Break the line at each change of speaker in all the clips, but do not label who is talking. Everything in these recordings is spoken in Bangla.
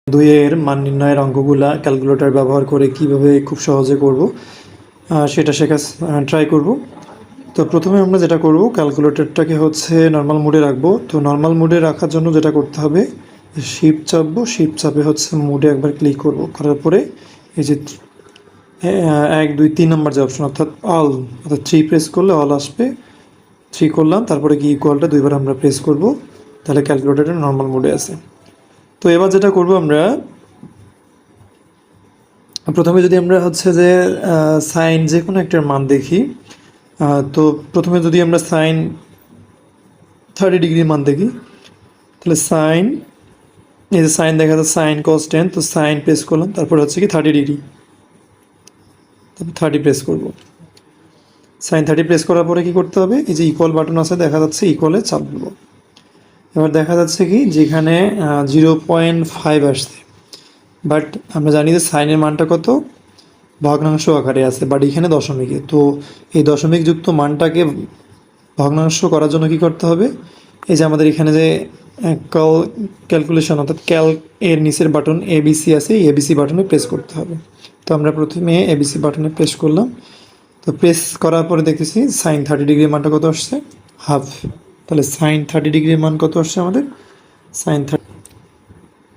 2 এর মান নির্ণয়ের অঙ্কগুলা ক্যালকুলেটর ব্যবহার করে কিভাবে খুব সহজে করব সেটা শেখা ট্রাই করব। তো প্রথমে আমরা যেটা করব, ক্যালকুলেটরটাকে হচ্ছে নর্মাল মোডে রাখবো। তো নর্মাল মোডে রাখার জন্য যেটা করতে হবে, শিফট চাপবো, শিফট চাপে হচ্ছে মোডে একবার ক্লিক করব, করার পরে এই যে 1 2 3 নম্বর যে অপশন অর্থাৎ অল, অর্থাৎ 3 প্রেস করলে অল আসবে। 3 করলাম, তারপরে কি ইকুয়ালটা 2বার আমরা প্রেস করব, তাহলে ক্যালকুলেটরটা নর্মাল মোডে আছে। তো এবার যেটা করব, আমরা প্রথমে যদি আমরা হচ্ছে যে সাইন যে কোনো একটার মান দেখি, তো প্রথমে যদি আমরা সাইন 30 ডিগ্রির মান দেখি, তাহলে সাইন, এই যে সাইন দেখা যাচ্ছে সাইন কস 10, তো সাইন প্রেস করলাম, তারপর হচ্ছে কি 30 ডিগ্রি, তারপর 30 প্রেস করব। সাইন 30 প্রেস করার পরে কি করতে হবে, এই যে ইকুয়াল বাটন আছে দেখা যাচ্ছে, ইকুয়ালে চাপ দেব। এবার দেখা যাচ্ছে কি যেখানে 0.5 আসছে, বাট আমরা জানি যে সাইনের মানটা কত, ভগ্নাংশ আকারে আছে, বাট এখানে দশমিকে। তো এই দশমিক যুক্ত মানটাকে ভগ্নাংশ করার জন্য কি করতে হবে, এই যে আমাদের এখানে যে ক্যালকুলেশন অর্থাৎ ক্যালক এর নিচের বাটন এবিসি আছে, এই এবিসি বাটনে প্রেস করতে হবে। তো আমরা প্রথমে এবিসি বাটনে প্রেস করলাম। তো প্রেস করার পরে দেখতেছি সাইন 30 ডিগ্রির মানটা কত আসছে, হাফ। তাহলে সাইন 30 ডিগ্রির মান কত আসছে আমাদের, সাইন 30।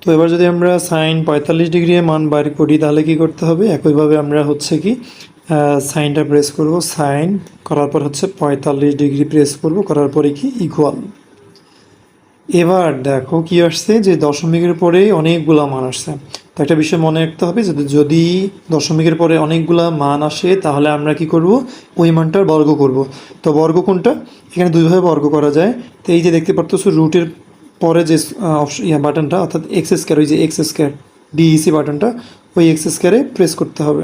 তো এবার যদি আমরা সাইন 45 ডিগ্রির মান বার করি, তাহলে কি করতে হবে, একইভাবে আমরা হচ্ছে কি সাইনটা প্রেস করব, সাইন করার পর হচ্ছে 45 ডিগ্রি প্রেস করব, করার পরে কি ইকুয়াল। এবার দেখো কি আসছে, যে দশমিকের পরে অনেকগুলা মান আসছে। তো একটা বিষয় মনে রাখতে হবে, যদি দশমিকের পরে অনেকগুলা মান আসে, তাহলে আমরা কি করব, ওই মানটার বর্গ করব। তো বর্গ কোনটা, এখানে দুইভাবে বর্গ করা যায়। তো এই যে দেখতে পারতেছো রুটের পরে যে বাটনটা অর্থাৎ এক্স স্কোয়ার, ওই যে এক্স স্কোয়ার ডিইসি বাটনটা, ওই এক্স স্কোয়ারে প্রেস করতে হবে।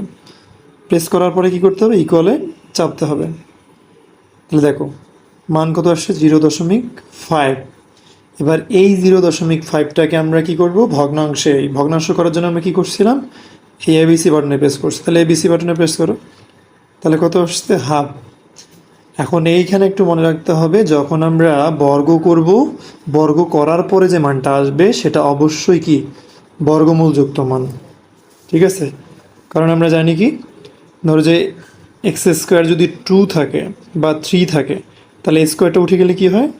প্রেস করার পরে কি করতে হবে, ইকুয়ালে চাপতে হবে। তাহলে দেখো মান কত আসছে, 0.5। এবার এই 0.5টাকে আমরা কি করব, ভগ্নাংশে, ভগ্নাংশ করার জন্য আমরা কি করছিলাম, এই এবিসি বাটনে প্রেস করছি। তাহলে এবিসি বাটনে প্রেস করো, তাহলে কত আসছে, হাফ। এখন এইখানে একটু মনে রাখতে হবে, যখন আমরা বর্গ করব, বর্গ করার পরে যে মানটা আসবে সেটা অবশ্যই কি বর্গমূলযুক্ত মান, ঠিক আছে। কারণ আমরা জানি কি, ধরো যে এক্স স্কোয়ার যদি 2 থাকে বা 3 থাকে, তাহলে স্কোয়ারটা উঠে গেলে কি হয়,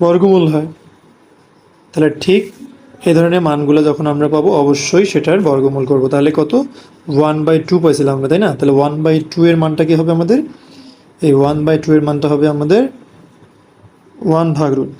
বর্গমূল হয়। তাহলে ঠিক এই ধরনের মানগুলো যখন আমরা পাবো, অবশ্যই সেটার বর্গমূল করব। তাহলে কত, 1/2 পাইছিলাম আমরা, তাই না। তাহলে 1/2 এর মানটা কি হবে আমাদের, এই 1/2 এর মানটা হবে আমাদের 1/√।